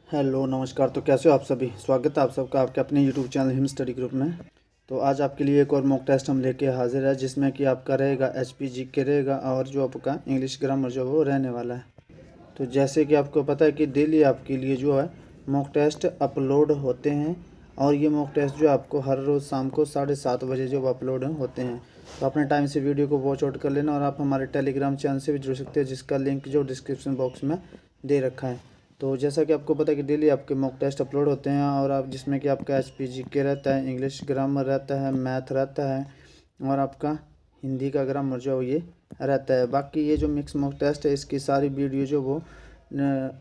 Hello नमस्कार। तो कैसे हो आप सभी। स्वागत है आप सबका आपके अपने YouTube channel him study group में। तो आज आपके लिए एक और मॉक टेस्ट हम लेके हाजिर है, जिसमें कि आपका रहेगा एचपीजी के रहेगा और जो आपका इंग्लिश ग्रामर जो वो रहने वाला है। तो जैसे कि आपको पता है कि डेली आपके लिए जो है मॉक टेस्ट अपलोड होते हैं, और ये मॉक टेस्ट जो आपको हर रोज़ शाम को 7:30 बजे जो अपलोड होते हैं। तो अपने टाइम से वीडियो को वॉच आउट कर लेना, और आप हमारे टेलीग्राम चैनल से भी जुड़ सकते हैं, जिसका लिंक जो डिस्क्रिप्शन बॉक्स में दे रखा है। तो जैसा कि आपको पता है कि डेली आपके मॉक टेस्ट अपलोड होते हैं, और आप जिसमें कि आपका एचपीजी के रहता है, इंग्लिश ग्रामर रहता है, मैथ रहता है, और आपका हिंदी का ग्रामर जो ये रहता है। बाकी ये जो मिक्स मॉक टेस्ट है, इसकी सारी वीडियो जो वो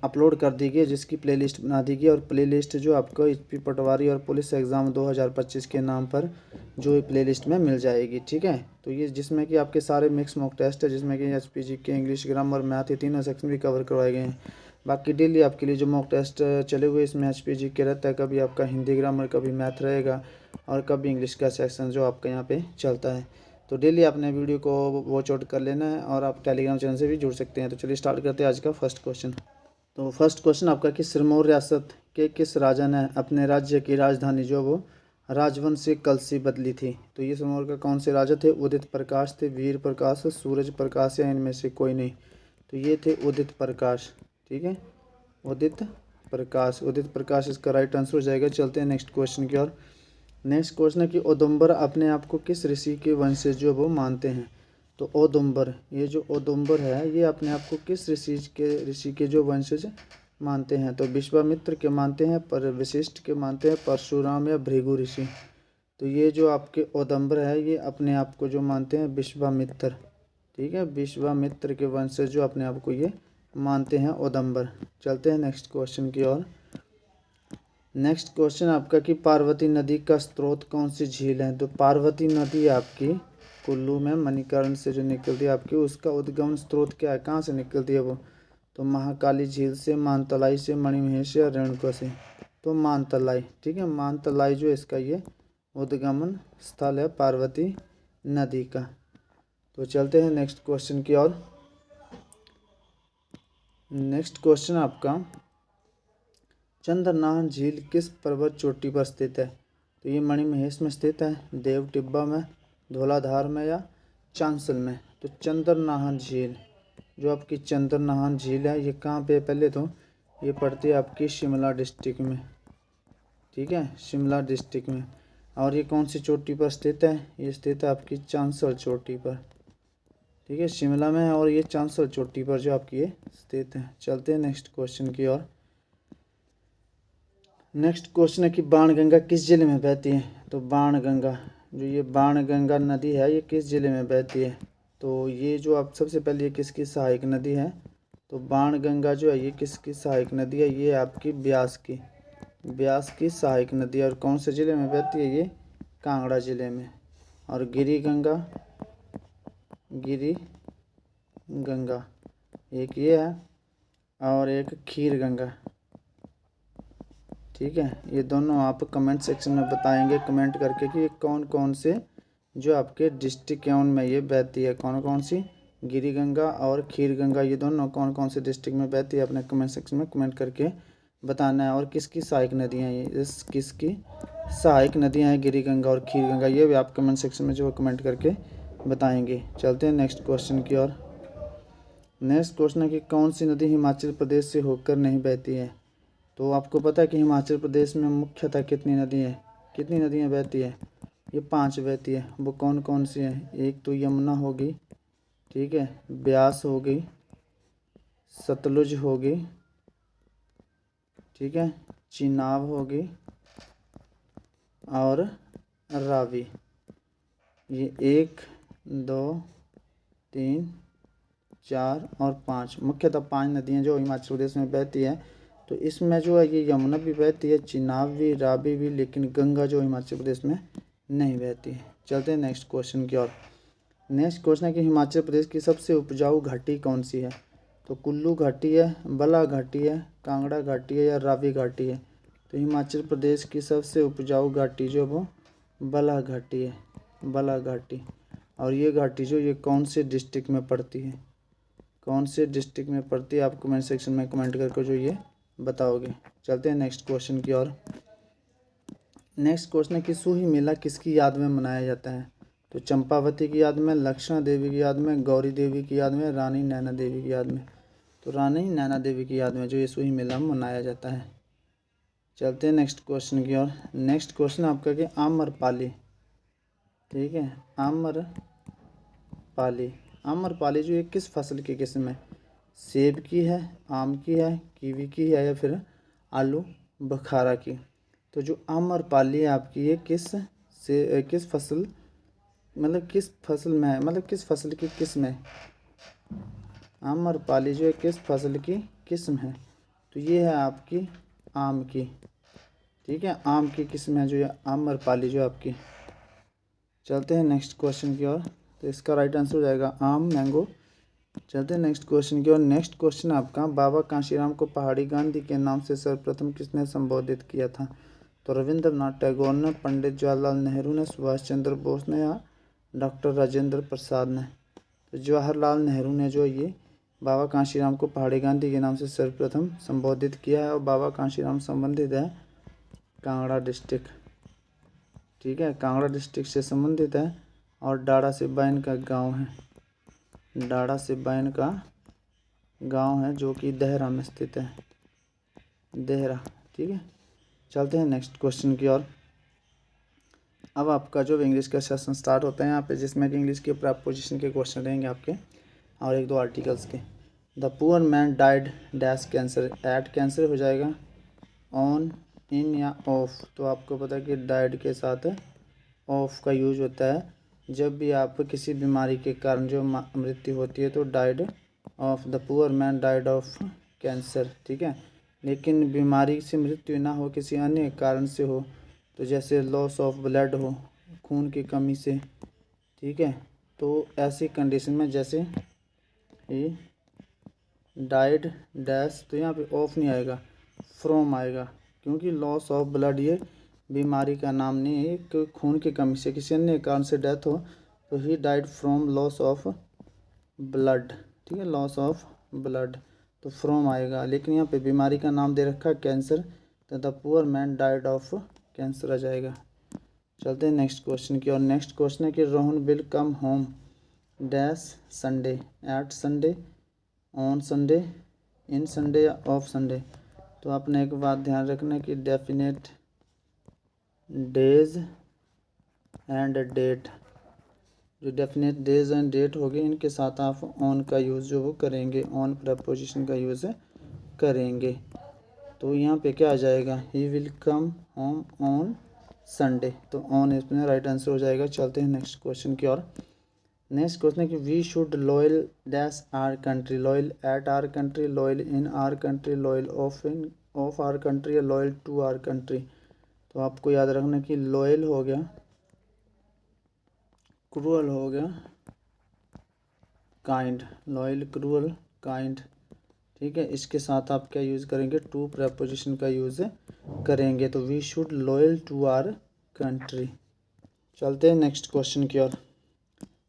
अपलोड कर दी गई है, जिसकी प्लेलिस्ट बना दी गई है। और प्लेलिस्ट जो आपको एचपी पटवारी और पुलिस एग्ज़ाम 2025 के नाम पर जो प्लेलिस्ट में मिल जाएगी, ठीक है। तो ये जिसमें कि आपके सारे मिक्स मॉक टेस्ट है, जिसमें कि एचपीजी के इंग्लिश ग्रामर मैथ, ये तीनों सेक्शन भी कवर करवाए गए हैं। बाकी डेली आपके लिए जो मॉक टेस्ट चले हुए इसमें एचपीजी के रहता है, कभी आपका हिंदी ग्रामर, कभी मैथ रहेगा, और कभी इंग्लिश का सेक्शन जो आपका यहाँ पे चलता है। तो डेली आपने वीडियो को वॉच आउट कर लेना है, और आप टेलीग्राम चैनल से भी जुड़ सकते हैं। तो चलिए स्टार्ट करते हैं आज का फर्स्ट क्वेश्चन। तो फर्स्ट क्वेश्चन आपका कि सिरमौर रियासत के किस राजा ने अपने राज्य की राजधानी जो वो राजवंश से कलसी बदली थी। तो ये सिरमौर का कौन से राजा थे। उदित प्रकाश थे, वीर प्रकाश, सूरज प्रकाश, या इनमें से कोई नहीं। तो ये थे उदित प्रकाश, ठीक है, उदित प्रकाश। उदित प्रकाश इसका राइट आंसर हो जाएगा। चलते हैं नेक्स्ट क्वेश्चन की ओर। नेक्स्ट क्वेश्चन है कि औदुंबर अपने आप को किस ऋषि के वंशज जो वो मानते हैं। तो औदुंबर, ये जो औदुंबर है, ये अपने आप को किस ऋषि के जो वंशज मानते हैं। तो विश्वामित्र के मानते हैं, पर वशिष्ठ के मानते हैं, परशुराम या भृगु ऋषि। तो ये जो आपके औदुंबर है, ये अपने आप को जो मानते हैं विश्वामित्र, ठीक है, विश्वामित्र के वंशज जो अपने आप को ये मानते हैं औदुंबर। चलते हैं नेक्स्ट क्वेश्चन की ओर। नेक्स्ट क्वेश्चन आपका कि पार्वती नदी का स्रोत कौन सी झील है। तो पार्वती नदी आपकी कुल्लू में मणिकर्ण से जो निकलती है आपकी, उसका उद्गम स्रोत क्या है, कहाँ से निकलती है वो। तो महाकाली झील से, मानतलाई से, मणिमहेश या रेणुका से। तो मानतलाई, ठीक है, मानतलाई जो इसका ये उद्गमन स्थल है पार्वती नदी का। तो चलते हैं नेक्स्ट क्वेश्चन की ओर। नेक्स्ट क्वेश्चन आपका चंद्रनाहन झील किस पर्वत चोटी पर स्थित है। तो ये मणिमहेश में स्थित है, देव टिब्बा में, धौलाधार में, या चांसल में। तो चंद्रनाहन झील, जो आपकी चंद्रनाहन झील है, ये कहाँ पे है। पहले तो ये पड़ती है आपकी शिमला डिस्ट्रिक्ट में, ठीक है, शिमला डिस्ट्रिक्ट में। और ये कौन सी चोटी पर स्थित है, ये स्थित है आपकी चांसल चोटी पर, ठीक है, शिमला में है, और ये चांसल चोटी पर जो आपकी ये स्थित है। चलते हैं नेक्स्ट क्वेश्चन की ओर। नेक्स्ट क्वेश्चन है कि बाणगंगा किस जिले में बहती है। तो बाणगंगा, जो ये बाणगंगा नदी है, ये किस जिले में बहती है। तो ये जो आप सबसे पहले ये किसकी सहायक नदी है। तो बाणगंगा जो है ये किसकी सहायक नदी है, ये आपकी ब्यास की सहायक नदी है। और कौन से ज़िले में बहती है, ये कांगड़ा ज़िले में। और गिरी गंगा एक ये है, और एक खीर गंगा, ठीक है। ये दोनों आप कमेंट सेक्शन में बताएंगे कमेंट करके कि कौन कौन से जो आपके डिस्ट्रिक्ट में ये बहती है, कौन कौन सी गिरी गंगा और खीर गंगा, ये दोनों कौन कौन से डिस्ट्रिक्ट में बहती है, अपने कमेंट सेक्शन में कमेंट करके बताना है। और किसकी सहायक नदियाँ ये किसकी सहायक नदियाँ हैं गिरी गंगा और खीर गंगा, ये भी आप कमेंट सेक्शन में जो कमेंट करके बताएंगे। चलते हैं नेक्स्ट क्वेश्चन की ओर। नेक्स्ट क्वेश्चन है कि कौन सी नदी हिमाचल प्रदेश से होकर नहीं बहती है। तो आपको पता है कि हिमाचल प्रदेश में मुख्यतः कितनी नदियाँ बहती है। ये 5 बहती है। वो कौन कौन सी हैं। एक तो यमुना होगी, ठीक है, ब्यास होगी, सतलुज होगी, ठीक है, चिनाब होगी, और रावी। ये 1, 2, 3, 4 और 5, मुख्यतः 5 नदियाँ जो हिमाचल प्रदेश में बहती है। तो इसमें जो है ये यमुना भी बहती है, चिनाब भी, रावी भी, लेकिन गंगा जो हिमाचल प्रदेश में नहीं बहती है। चलते हैं नेक्स्ट क्वेश्चन की ओर। नेक्स्ट क्वेश्चन है कि हिमाचल प्रदेश की सबसे उपजाऊ घाटी कौन सी है। तो कुल्लू घाटी है, बला घाटी है, कांगड़ा घाटी है, या रावी घाटी है। तो हिमाचल प्रदेश की सबसे उपजाऊ घाटी जो वो बला घाटी है, बला घाटी। और ये घाटी जो ये कौन से डिस्ट्रिक्ट में पड़ती है, कौन से डिस्ट्रिक्ट में पड़ती है, आप कमेंट सेक्शन में कमेंट करके जो ये बताओगे। चलते हैं नेक्स्ट क्वेश्चन की ओर। नेक्स्ट क्वेश्चन है कि सूही मेला किसकी याद में मनाया जाता है? तो चंपावती की याद में, लक्षणा देवी की याद में, गौरी देवी की याद में, रानी नैना देवी की याद में। तो रानी नैना देवी की याद में जो ये सूही मेला मनाया जाता है। चलते हैं नेक्स्ट क्वेश्चन की ओर। नेक्स्ट क्वेश्चन आपका कि आम्रपाली, ठीक है, आम्रपाली, आम्रपाली जो ये किस फसल की किस्म है? सेब की है, आम की है, कीवी की है, या फिर आलू बुखारा की? तो जो आम्रपाली है आपकी ये किस फसल, मतलब किस फसल में है, मतलब किस फसल की किस्म है? आम्रपाली जो है किस फसल की किस्म है? तो ये है आपकी आम की, ठीक है, आम की किस्म है जो ये आम्रपाली जो आपकी। चलते हैं नेक्स्ट क्वेश्चन की ओर। तो इसका राइट आंसर हो जाएगा आम, मैंगो। चलते हैं नेक्स्ट क्वेश्चन की ओर। नेक्स्ट क्वेश्चन आपका, बाबा कांशीराम को पहाड़ी गांधी के नाम से सर्वप्रथम किसने संबोधित किया था? तो रविंद्रनाथ टैगोर ने, पंडित जवाहरलाल नेहरू ने, सुभाष चंद्र बोस ने, या डॉक्टर राजेंद्र प्रसाद ने? तो जवाहरलाल नेहरू ने जो ये बाबा कांशीराम को पहाड़ी गांधी के नाम से सर्वप्रथम संबोधित किया है। और बाबा कांशीराम संबंधित है कांगड़ा डिस्ट्रिक्ट, ठीक है, कांगड़ा डिस्ट्रिक्ट से संबंधित है। और डाड़ा सिब्बा इनका गांव है, डाड़ा सिब्बा इनका गांव है जो कि देहरा में स्थित है, देहरा, ठीक है। चलते हैं नेक्स्ट क्वेश्चन की ओर। अब आपका जो इंग्लिश का सेशन स्टार्ट होता है यहाँ पे, जिसमें कि इंग्लिश के प्रीपोजिशन के क्वेश्चन रहेंगे आपके और एक दो आर्टिकल्स के। The poor man died dash cancer, at cancer हो जाएगा, ऑन, इन या ऑफ। तो आपको पता है कि डाइड के साथ ऑफ का यूज होता है जब भी आप किसी बीमारी के कारण जो मृत्यु होती है, तो died of, the poor man died of cancer, ठीक है। लेकिन बीमारी से मृत्यु ना हो, किसी अन्य कारण से हो, तो जैसे लॉस ऑफ ब्लड हो, खून की कमी से, ठीक है, तो ऐसी कंडीशन में जैसे ये डाइड डैश, तो यहाँ पे ऑफ नहीं आएगा, फ्रॉम आएगा, क्योंकि लॉस ऑफ ब्लड ये बीमारी का नाम नहीं है कि खून की कमी से किसी अन्य कारण से डेथ हो, तो he died from loss of blood, ठीक है, लॉस ऑफ ब्लड, तो फ्रॉम आएगा। लेकिन यहाँ पे बीमारी का नाम दे रखा है कैंसर, तो the poor man died of cancer आ जाएगा। चलते हैं नेक्स्ट क्वेश्चन की और। नेक्स्ट क्वेश्चन है कि Rohan will come home dash Sunday, at Sunday, on Sunday, in Sunday या ऑफ संडे। तो आपने एक बात ध्यान रखना कि डेफिनेट डेज एंड डेट, जो डेफिनेट डेज एंड डेट होगी, इनके साथ आप ऑन का यूज़ जो वो करेंगे, ऑन प्रपोजिशन का यूज़ करेंगे। तो यहाँ पे क्या आ जाएगा, he will come home on Sunday, तो ऑन इसमें राइट आंसर हो जाएगा। चलते हैं नेक्स्ट क्वेश्चन की ओर। नेक्स्ट क्वेश्चन है कि we should loyal dash our country, loyal at our country, loyal in our country, loyal of our country, या लॉयल टू आर कंट्री। तो आपको याद रखना कि लॉयल हो गया, क्रूअल हो गया, काइंड, लॉयल, क्रूअल, काइंड, ठीक है। इसके साथ आप क्या यूज़ करेंगे, टू प्रपोजिशन का यूज़ करेंगे। तो we should loyal to our country. चलते हैं नेक्स्ट क्वेश्चन की ओर।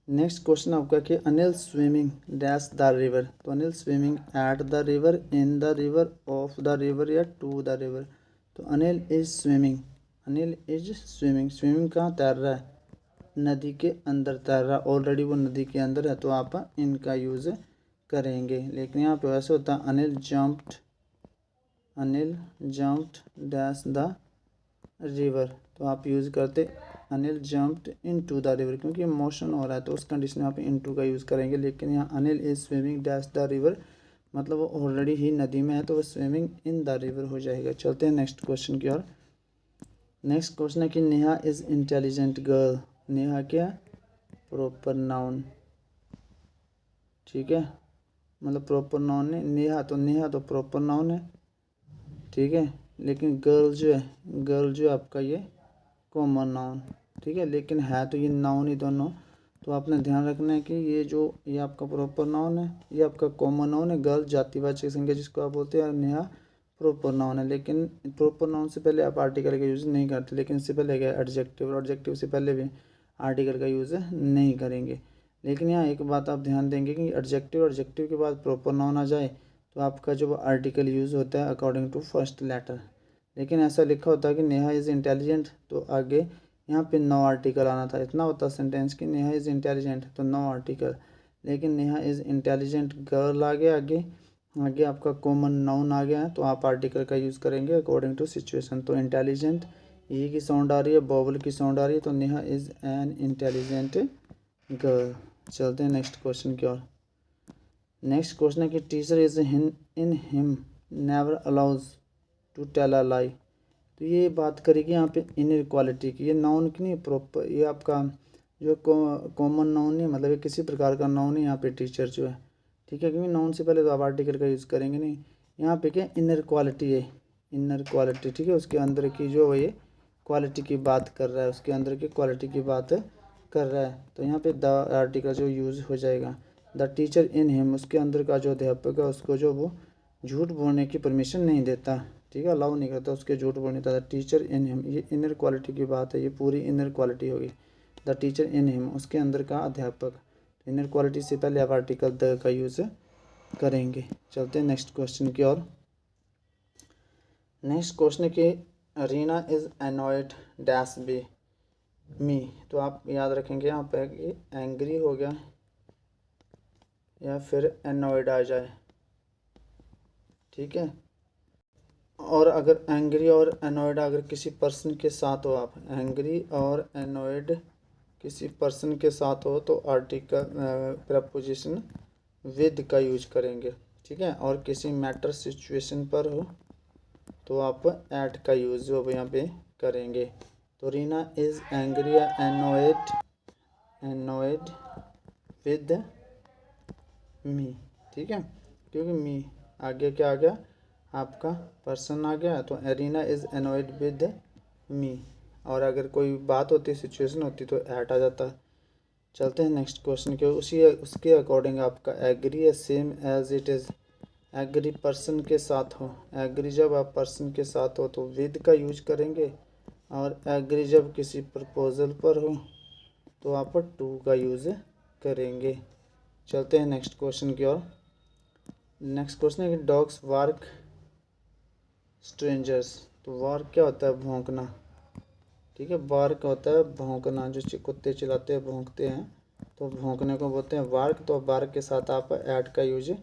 नेक्स्ट क्वेश्चन आपका कि Anil swimming dash the river, तो Anil swimming at the river, in the river, of the river, या टू द रिवर। तो Anil is swimming, Anil is swimming, swimming कहाँ तैर रहा है, नदी के अंदर तैर रहा, ऑलरेडी वो नदी के अंदर है, तो आप इनका यूज़ करेंगे। लेकिन यहाँ पे वैसे होता है Anil jumped dash the river, तो आप यूज़ करते Anil jumped into the river, क्योंकि मोशन हो रहा है तो उस कंडीशन में आप इनटू का यूज़ करेंगे। लेकिन यहाँ Anil is swimming dash the river, मतलब वो ऑलरेडी ही नदी में है, तो वो स्विमिंग इन द रिवर हो जाएगा। चलते हैं नेक्स्ट क्वेश्चन की ओर। नेक्स्ट क्वेश्चन है कि Neha is intelligent girl, Neha क्या, प्रॉपर नाउन, ठीक है, मतलब प्रॉपर नाउन है नेहा, तो नेहा तो प्रॉपर नाउन है, ठीक है। लेकिन गर्ल जो है आपका ये कॉमन नाउन, ठीक है, लेकिन है तो ये नाउन ही दोनों। तो आपने ध्यान रखना है कि ये आपका प्रॉपर नाउन है, ये आपका कॉमन नाउन है। गर्ल जातिवाचक संज्ञा जिसको आप बोलते हैं, नेहा प्रॉपर नाउन है। लेकिन प्रॉपर नाउन से पहले आप आर्टिकल का यूज़ नहीं करते, लेकिन इससे पहले क्या एडजेक्टिव, और एडजेक्टिव से पहले भी आर्टिकल का यूज़ नहीं करेंगे। लेकिन यहाँ एक बात आप ध्यान देंगे कि एडजेक्टिव के बाद प्रॉपर नाउन आ जाए तो आपका जो आर्टिकल यूज़ होता है अकॉर्डिंग टू फर्स्ट लेटर। लेकिन ऐसा लिखा होता है कि नेहा इज़ इंटेलिजेंट, तो आगे यहाँ पे नो आर्टिकल आना था। इतना होता सेंटेंस कि नेहा इज़ इंटेलिजेंट तो नो आर्टिकल, लेकिन नेहा इज़ इंटेलिजेंट गर्ल आ गया, आगे आगे आपका कॉमन नाउन आ गया है, तो आप आर्टिकल का यूज़ करेंगे अकॉर्डिंग टू सिचुएशन। तो इंटेलिजेंट ई की साउंड आ रही है, बॉबल की साउंड आ रही है, तो Neha is an intelligent girl. चलते हैं नेक्स्ट क्वेश्चन की ओर। नेक्स्ट क्वेश्चन है कि teacher is in him never allows to tell a lie. तो ये बात करेगी यहाँ पे इनर क्वालिटी की, ये नाउन की नहीं प्रॉपर, ये आपका जो कॉमन नाउन नहीं, मतलब ये किसी प्रकार का नाउन है यहाँ पे टीचर जो है, ठीक है, क्योंकि नाउन से पहले तो आप आर्टिकल का यूज़ करेंगे नहीं। यहाँ पे क्या इनर क्वालिटी है, इनर क्वालिटी, ठीक है, उसके अंदर की जो ये क्वालिटी की बात कर रहा है, उसके अंदर की क्वालिटी की बात कर रहा है, तो यहाँ पे द आर्टिकल जो यूज़ हो जाएगा। द टीचर इन हिम, उसके अंदर का जो अध्यापक है उसको जो वो झूठ बोलने की परमिशन नहीं देता, ठीक है, अलाउ नहीं करता उसके झूठ बोलने का। द टीचर इन हिम, ये इनर क्वालिटी की बात है, ये पूरी इनर क्वालिटी होगी। द टीचर इन हिम, उसके अंदर का अध्यापक, इनर क्वालिटी से पहले आप आर्टिकल द का यूज़ करेंगे। चलते हैं नेक्स्ट क्वेश्चन की ओर। नेक्स्ट क्वेश्चन है कि Reena is annoyed dash by me. तो आप याद रखेंगे यहाँ पे कि एंग्री हो गया या फिर एनॉयड आ जाए, ठीक है। और अगर एंग्री और एनॉयड अगर किसी पर्सन के साथ हो, आप एंग्री और एनॉयड किसी पर्सन के साथ हो तो आर्टिकल प्रपोजिशन विद का यूज करेंगे, ठीक है। और किसी मैटर सिचुएशन पर हो तो आप एट का यूज़ जो यहाँ पे करेंगे। तो रीना इज़ एंग्री या एनॉयड विद मी, ठीक है, क्योंकि मी आगे क्या आ गया, आपका पर्सन आ गया, तो Reena is annoyed with me. और अगर कोई बात होती, सिचुएशन होती, तो एट आ जाता। चलते हैं नेक्स्ट क्वेश्चन के, उसके अकॉर्डिंग आपका एग्री है same as it is. Agree person के साथ हो, एग्री जब आप पर्सन के साथ हो तो विद का यूज करेंगे, और एग्री जब किसी प्रपोजल पर हो तो आप टू का यूज़ करेंगे। चलते हैं नेक्स्ट क्वेश्चन की ओर। नेक्स्ट क्वेश्चन है कि डॉग्स वार्क स्ट्रेंजर्स। तो वार्क क्या होता है, भौंकना, ठीक है, वार्क होता है भौंकना, जो कुत्ते चिल्लाते हैं भौंकते हैं, तो भौंकने को बोलते हैं वार्क। तो वार्क के साथ आप एट का यूज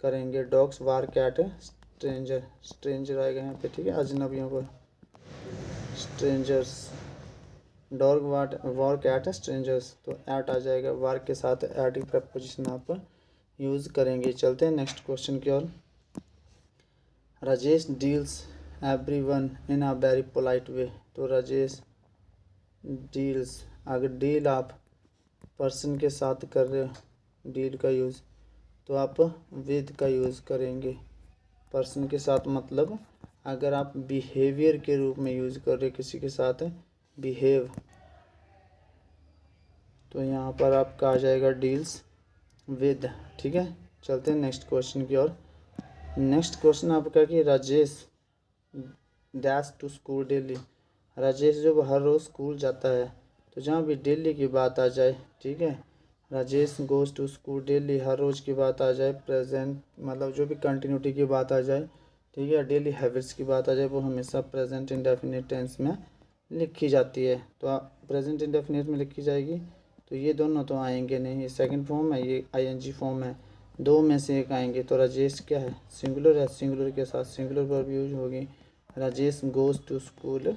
करेंगे। डॉग्स वार्क एट स्ट्रेंजर, स्ट्रेंजर आएगा यहाँ पे, ठीक है, अजनबियों पर, स्ट्रेंजर्स। डॉग वार्क एट स्ट्रेंजर्स, तो एट आ जाएगा, वार्क के साथ एट की प्रपोजिशन आप यूज़ करेंगे। चलते हैं नेक्स्ट क्वेश्चन की ओर। Rajesh deals everyone in a very polite way. तो राजेश डील्स, अगर डील आप पर्सन के साथ कर रहे हो डील का यूज़, तो आप विद का यूज़ करेंगे। पर्सन के साथ मतलब अगर आप बिहेवियर के रूप में यूज़ कर रहे किसी के साथ बिहेव, तो यहाँ पर आपका आ जाएगा डील्स विद, ठीक है। चलते हैं नेक्स्ट क्वेश्चन की ओर। नेक्स्ट क्वेश्चन आपका कि Rajesh dash to school daily. Rajesh जब हर रोज़ स्कूल जाता है, तो जहाँ भी डेली की बात आ जाए, ठीक है, Rajesh goes to school daily, हर रोज़ की बात आ जाए, प्रेजेंट मतलब जो भी कंटिन्यूटी की बात आ जाए, ठीक है, डेली हैबिट्स की बात आ जाए, वो हमेशा प्रेजेंट इंडेफिनिट टेंस में लिखी जाती है। तो प्रेजेंट इंडेफिनिट में लिखी जाएगी, तो ये दोनों तो आएंगे नहीं, ये सेकंड फॉर्म है, ये आईएनजी फॉर्म है, दो में से एक आएंगे। तो राजेश क्या है, सिंगुलर है, सिंगुलर के साथ सिंगुलर वर्ब यूज होगी। Rajesh goes to school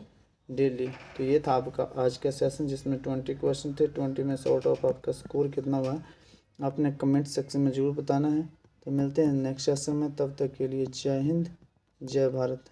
daily. तो ये था आपका आज का सेशन, जिसमें 20 क्वेश्चन थे। 20 में से आउट ऑफ आपका स्कोर कितना हुआ आपने कमेंट सेक्शन में ज़रूर बताना है। तो मिलते हैं नेक्स्ट सेशन में, तब तक के लिए जय हिंद, जय भारत।